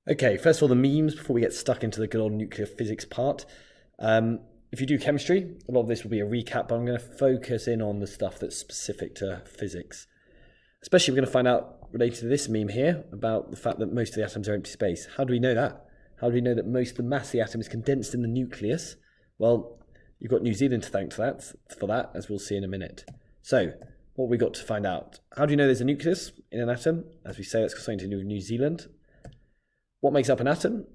Okay, first of all, the memes before we get stuck into the good old nuclear physics part. If you do chemistry, a lot of this will be a recap, but I'm going to focus in on the stuff that's specific to physics. Especially we're going to find out, related to this meme here, about the fact that most of the atoms are empty space. How do we know that? How do we know that most of the mass of the atom is condensed in the nucleus? Well, you've got New Zealand to thank for that, as we'll see in a minute. So, what have we got to find out? How do you know there's a nucleus in an atom? As we say, that's something to do with New Zealand. What makes up an atom?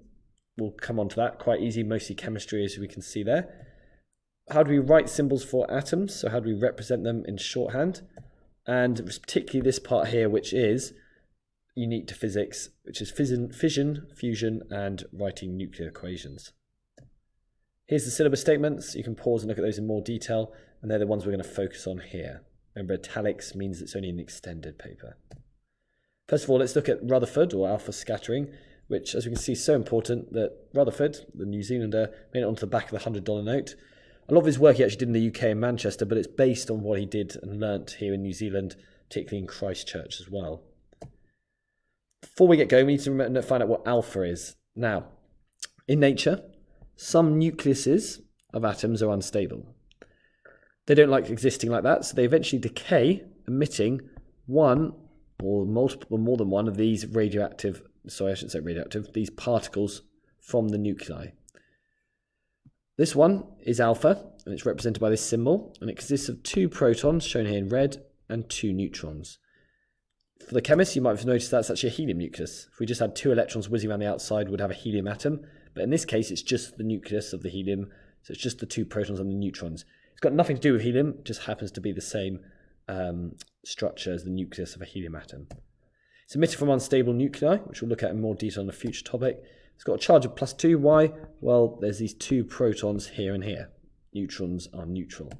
We'll come on to that. Quite easy, mostly chemistry, as we can see there. How do we write symbols for atoms? So how do we represent them in shorthand? And particularly this part here, which is unique to physics, which is fission, fusion, and writing nuclear equations. Here's the syllabus statements. You can pause and look at those in more detail, and they're the ones we're going to focus on here. Remember, italics means it's only an extended paper. First of all, let's look at Rutherford, or alpha scattering, which, as we can see, is so important that Rutherford, the New Zealander, made it onto the back of the $100 note. A lot of his work he actually did in the UK in Manchester, but it's based on what he did and learnt here in New Zealand, particularly in Christchurch as well. Before we get going, we need to find out what alpha is. Now, in nature, some nucleuses of atoms are unstable. They don't like existing like that, so they eventually decay, emitting one or multiple, more than one of these these particles from the nuclei. This one is alpha, and it's represented by this symbol, and it consists of 2 protons, shown here in red, and 2 neutrons. For the chemists, you might have noticed that's actually a helium nucleus. If we just had 2 electrons whizzing around the outside, we'd have a helium atom, but in this case, it's just the nucleus of the helium, so it's just the 2 protons and the neutrons. It's got nothing to do with helium, it just happens to be the same structure as the nucleus of a helium atom. It's emitted from unstable nuclei, which we'll look at in more detail on a future topic. It's got a charge of +2. Why? Well, there's these 2 protons here and here. Neutrons are neutral.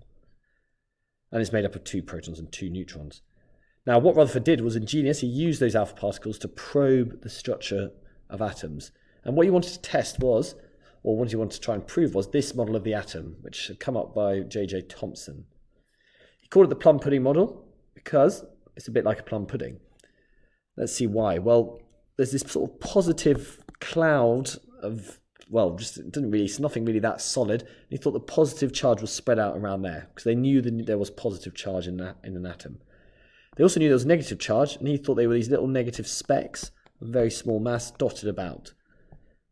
And it's made up of 2 protons and 2 neutrons. Now, what Rutherford did was ingenious. He used those alpha particles to probe the structure of atoms. And what he wanted to test was, or what he wanted to try and prove was, this model of the atom, which had come up by J.J. Thomson. He called it the plum pudding model because it's a bit like a plum pudding. Let's see why. Well, there's this sort of positive cloud of, it's nothing really that solid. And he thought the positive charge was spread out around there because they knew that there was positive charge in an atom. They also knew there was negative charge, and he thought they were these little negative specks of very small mass dotted about.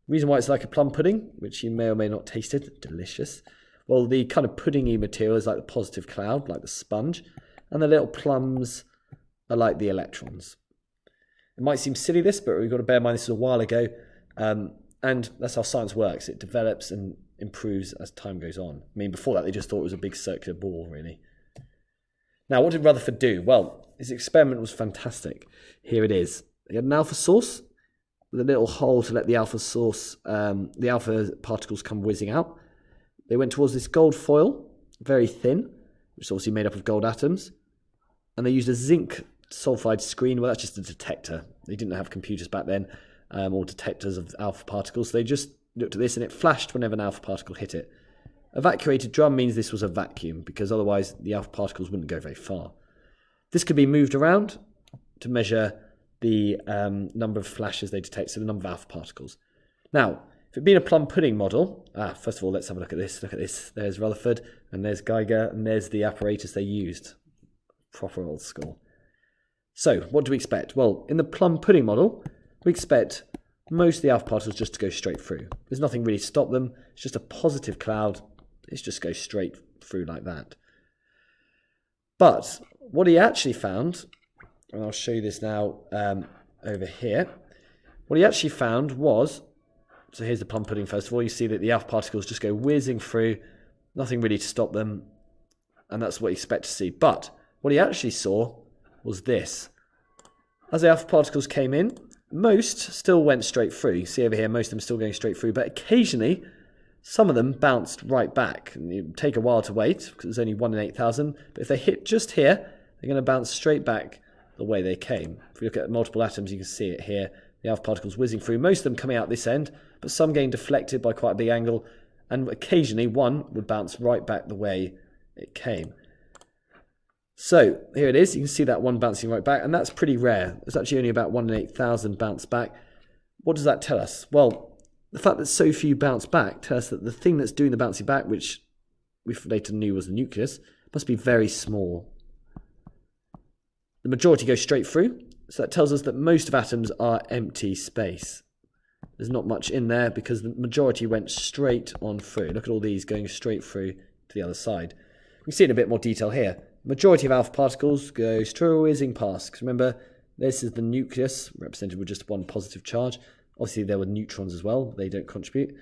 The reason why it's like a plum pudding, which you may or may not tasted, delicious. Well, the kind of puddingy material is like the positive cloud, like the sponge, and the little plums are like the electrons. It might seem silly this, but we've got to bear in mind this is a while ago, and that's how science works. It develops and improves as time goes on. I mean, before that, they just thought it was a big circular ball, really. Now, what did Rutherford do? Well, his experiment was fantastic. Here it is. He had an alpha source with a little hole to let the alpha particles come whizzing out. They went towards this gold foil, very thin, which is obviously made up of gold atoms, and they used a zinc sulfide screen. Well, that's just a detector. They didn't have computers back then, or detectors of alpha particles. So they just looked at this, and it flashed whenever an alpha particle hit it. Evacuated drum means this was a vacuum, because otherwise the alpha particles wouldn't go very far. This could be moved around to measure the number of flashes they detect, so the number of alpha particles. Now, if it had been a plum pudding model, first of all, let's have a look at this. Look at this. There's Rutherford, and there's Geiger, and there's the apparatus they used. Proper old school. So, what do we expect? Well, in the plum pudding model, we expect most of the alpha particles just to go straight through. There's nothing really to stop them. It's just a positive cloud. It just goes straight through like that. But what he actually found, and I'll show you this now over here, what he actually found was, so here's the plum pudding first of all, you see that the alpha particles just go whizzing through, nothing really to stop them, and that's what you expect to see. But what he actually saw was this. As the alpha particles came in, most still went straight through. You see over here, most of them still going straight through, but occasionally some of them bounced right back. And it would take a while to wait because it's only 1 in 8,000, but if they hit just here, they're going to bounce straight back the way they came. If we look at multiple atoms, you can see it here. The alpha particles whizzing through, most of them coming out this end, but some getting deflected by quite a big angle, and occasionally one would bounce right back the way it came. So here it is. You can see that one bouncing right back, and that's pretty rare. It's actually only about 1 in 8,000 bounce back. What does that tell us? Well, the fact that so few bounce back tells us that the thing that's doing the bouncing back, which we later knew was the nucleus, must be very small. The majority go straight through, so that tells us that most of atoms are empty space. There's not much in there because the majority went straight on through. Look at all these going straight through to the other side. We can see in a bit more detail here. The majority of alpha particles go whizzing past. Because remember, this is the nucleus, represented with just one positive charge. Obviously, there were neutrons as well. They don't contribute.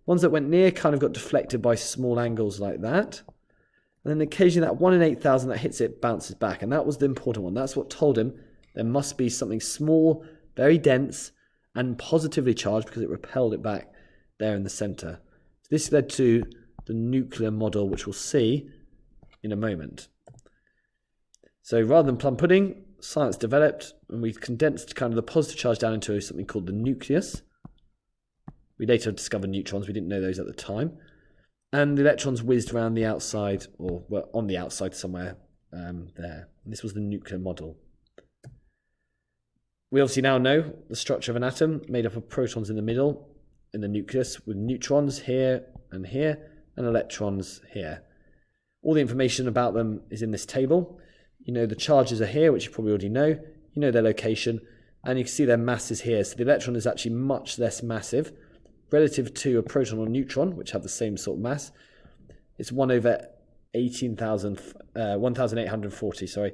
Ones that went near kind of got deflected by small angles like that. And then occasionally that 1 in 8,000 that hits it bounces back. And that was the important one. That's what told him there must be something small, very dense, and positively charged because it repelled it back there in the centre. So this led to the nuclear model, which we'll see in a moment. So rather than plum pudding, science developed, and we've condensed kind of the positive charge down into something called the nucleus. We later discovered neutrons. We didn't know those at the time. And the electrons whizzed around the outside, or were on the outside somewhere there. And this was the nuclear model. We obviously now know the structure of an atom made up of protons in the middle, in the nucleus, with neutrons here, and electrons here. All the information about them is in this table. You know the charges are here, which you probably already know. You know their location, and you can see their masses here. So the electron is actually much less massive relative to a proton or neutron, which have the same sort of mass. It's 1 over 1,840,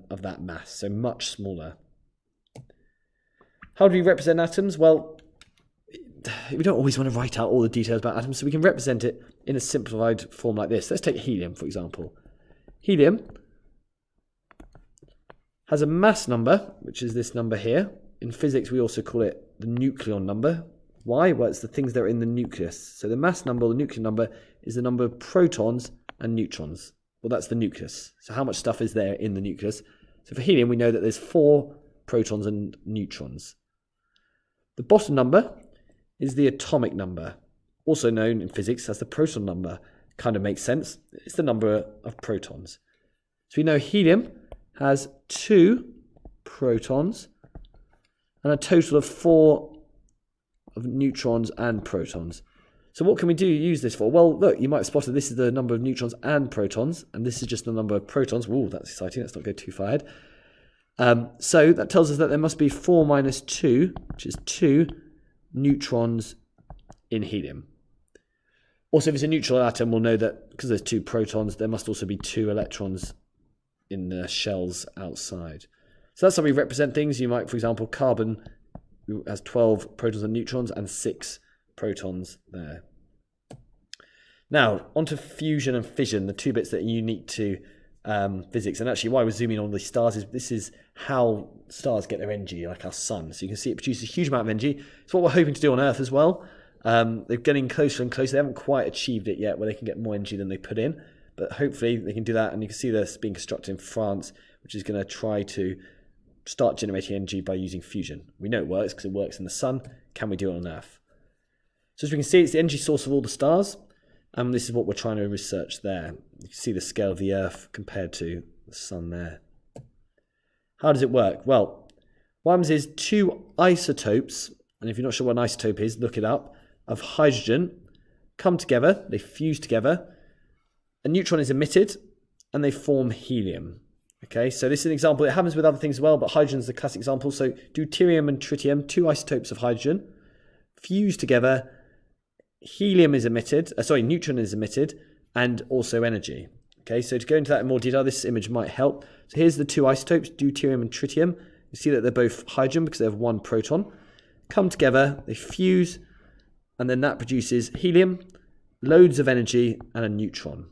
of that mass, so much smaller. How do we represent atoms? Well, we don't always want to write out all the details about atoms, so we can represent it in a simplified form like this. Let's take helium, for example. Helium has a mass number, which is this number here. In physics, we also call it the nucleon number. Why? Well, it's the things that are in the nucleus. So the mass number, or the nucleon number, is the number of protons and neutrons. Well, that's the nucleus. So how much stuff is there in the nucleus? So for helium, we know that there's 4 protons and neutrons. The bottom number is the atomic number, also known in physics as the proton number. Kind of makes sense. It's the number of protons. So we know helium has 2 protons and a total of 4 of neutrons and protons. So what can we use this for? Well, look, you might have spotted this is the number of neutrons and protons, and this is just the number of protons. Ooh, that's exciting. Let's not go too far ahead. So that tells us that there must be 4 minus 2, which is 2 neutrons in helium. Also, if it's a neutral atom, we'll know that because there's 2 protons, there must also be 2 electrons in the shells outside. So that's how we represent things. You might, for example, carbon has 12 protons and neutrons and 6 protons there. Now, onto fusion and fission, the 2 bits that are unique to physics. And actually why we're zooming on all these stars is this is how stars get their energy, like our sun. So you can see it produces a huge amount of energy. It's what we're hoping to do on Earth as well. They're getting closer and closer. They haven't quite achieved it yet where they can get more energy than they put in. But hopefully they can do that. And you can see this being constructed in France, which is going to try to start generating energy by using fusion. We know it works because it works in the sun. Can we do it on Earth? So as we can see, it's the energy source of all the stars. And this is what we're trying to research there. You can see the scale of the Earth compared to the sun there. How does it work? Well, what happens is 2 isotopes, and if you're not sure what an isotope is, look it up, of hydrogen come together, they fuse together, a neutron is emitted, and they form helium. Okay, so this is an example. It happens with other things as well, but hydrogen is the classic example. So deuterium and tritium, 2 isotopes of hydrogen, fuse together, helium is emitted, neutron is emitted, and also energy. Okay, so to go into that in more detail, this image might help. So here's the 2 isotopes, deuterium and tritium. You see that they're both hydrogen because they have 1 proton. Come together, they fuse, and then that produces helium, loads of energy, and a neutron.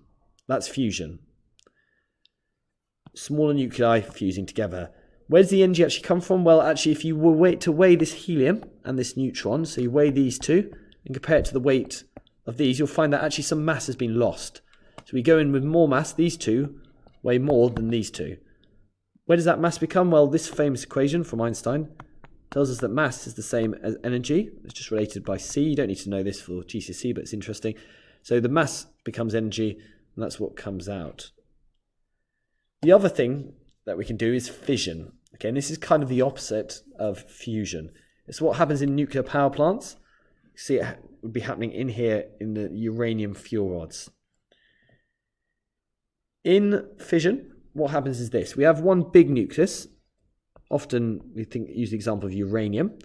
That's fusion. Smaller nuclei fusing together. Where does the energy actually come from? Well, actually, if you were to weigh this helium and this neutron, so you weigh these 2 and compare it to the weight of these, you'll find that actually some mass has been lost. So we go in with more mass. These 2 weigh more than these 2. Where does that mass become? Well, this famous equation from Einstein tells us that mass is the same as energy. It's just related by C. You don't need to know this for GCSE, but it's interesting. So the mass becomes energy, and that's what comes out. The other thing that we can do is fission. Okay, and this is kind of the opposite of fusion. It's what happens in nuclear power plants. You see it would be happening in here in the uranium fuel rods. In fission, what happens is this. We have one big nucleus. Often we use the example of uranium.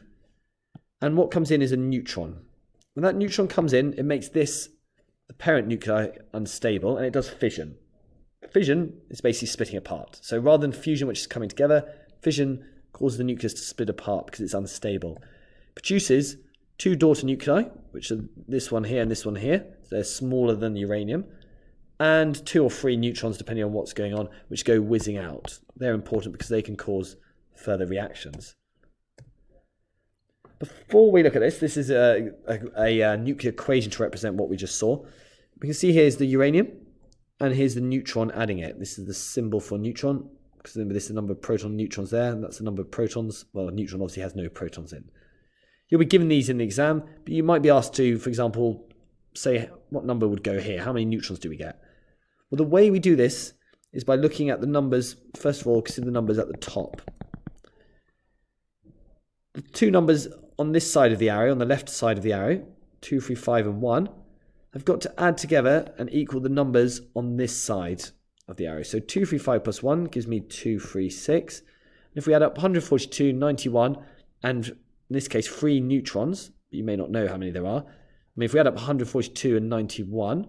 And what comes in is a neutron. When that neutron comes in, it makes this, the parent nuclei, unstable, and it does fission. Fission is basically splitting apart. So rather than fusion, which is coming together, fission causes the nucleus to split apart because it's unstable. It produces two daughter nuclei, which are this one here and this one here. So they're smaller than uranium. And 2 or 3 neutrons, depending on what's going on, which go whizzing out. They're important because they can cause further reactions. Before we look at this, this is a nuclear equation to represent what we just saw. We can see here's the uranium, and here's the neutron adding it. This is the symbol for neutron, because remember this is the number of proton neutrons there, and that's the number of protons. Well, a neutron obviously has no protons in. You'll be given these in the exam, but you might be asked to, for example, say what number would go here. How many neutrons do we get? Well, the way we do this is by looking at the numbers. First of all, consider the numbers at the top. The 2 numbers on this side of the arrow, on the left side of the arrow, 2, 3, 5 and 1, have got to add together and equal the numbers on this side of the arrow. So 2, 3, 5 plus 1 gives me 2, 3, 6. And if we add up 142, 91, and in this case 3 neutrons, but you may not know how many there are. I mean, if we add up 142 and 91,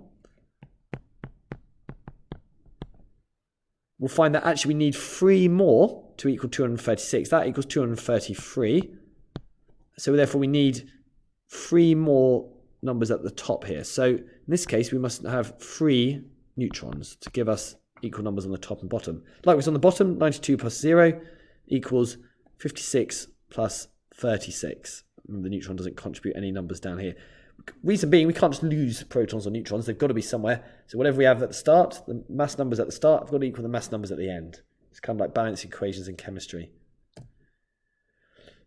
we'll find that actually we need 3 more to equal 236. That equals 233. So therefore we need 3 more numbers at the top here. So in this case, we must have 3 neutrons to give us equal numbers on the top and bottom. Likewise on the bottom, 92 plus 0 equals 56 plus 36. Remember, the neutron doesn't contribute any numbers down here. Reason being, we can't just lose protons or neutrons. They've got to be somewhere. So whatever we have at the start, the mass numbers at the start have got to equal the mass numbers at the end. It's kind of like balancing equations in chemistry.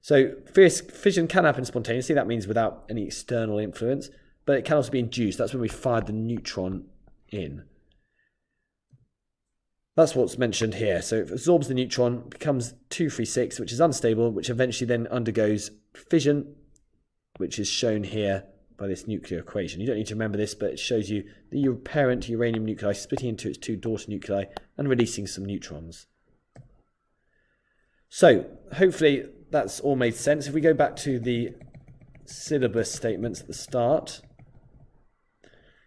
So fission can happen spontaneously. That means without any external influence. But it can also be induced. That's when we fired the neutron in. That's what's mentioned here. So it absorbs the neutron, becomes 236, which is unstable, which eventually then undergoes fission, which is shown here by this nuclear equation. You don't need to remember this, but it shows you the parent uranium nuclei splitting into its 2 daughter nuclei and releasing some neutrons. So hopefully that's all made sense. If we go back to the syllabus statements at the start,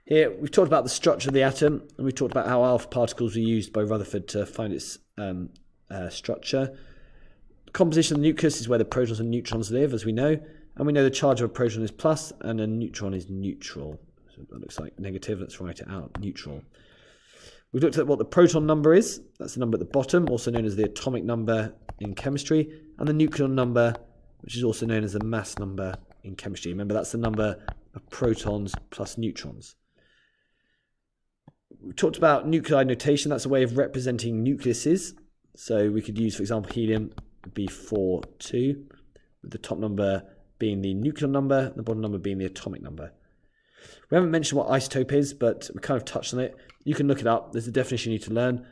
here we've talked about the structure of the atom, and we've talked about how alpha particles were used by Rutherford to find its structure. The composition of the nucleus is where the protons and neutrons live, as we know. And we know the charge of a proton is plus and a neutron is neutral. So that looks like negative. Let's write it out. Neutral. We've looked at what the proton number is. That's the number at the bottom, also known as the atomic number in chemistry. And the nucleon number, which is also known as the mass number in chemistry. Remember, that's the number of protons plus neutrons. We talked about nuclide notation. That's a way of representing nucleuses. So we could use, for example, helium would be 4, 2, with the top number being the nucleon number, and the bottom number being the atomic number. We haven't mentioned what isotope is, but we kind of touched on it. You can look it up. There's a definition you need to learn,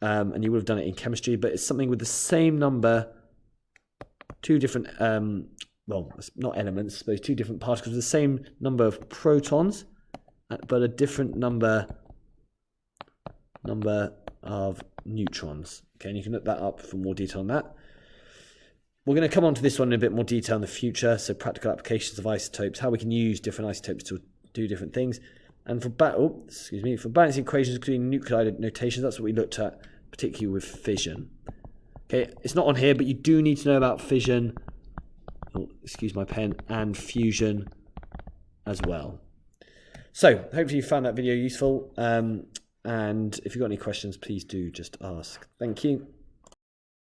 and you would have done it in chemistry, but it's something with the same number, 2 different, well, not elements, I suppose, 2 different particles with the same number of protons, but a different number of neutrons. Okay, and you can look that up for more detail on that. We're going to come on to this one in a bit more detail in the future, so practical applications of isotopes, how we can use different isotopes to do different things. And for balancing equations including nuclide notations, that's what we looked at, particularly with fission. Okay, it's not on here, but you do need to know about fission, excuse my pen, and fusion as well. So, hopefully you found that video useful, and if you've got any questions, please do just ask. Thank you.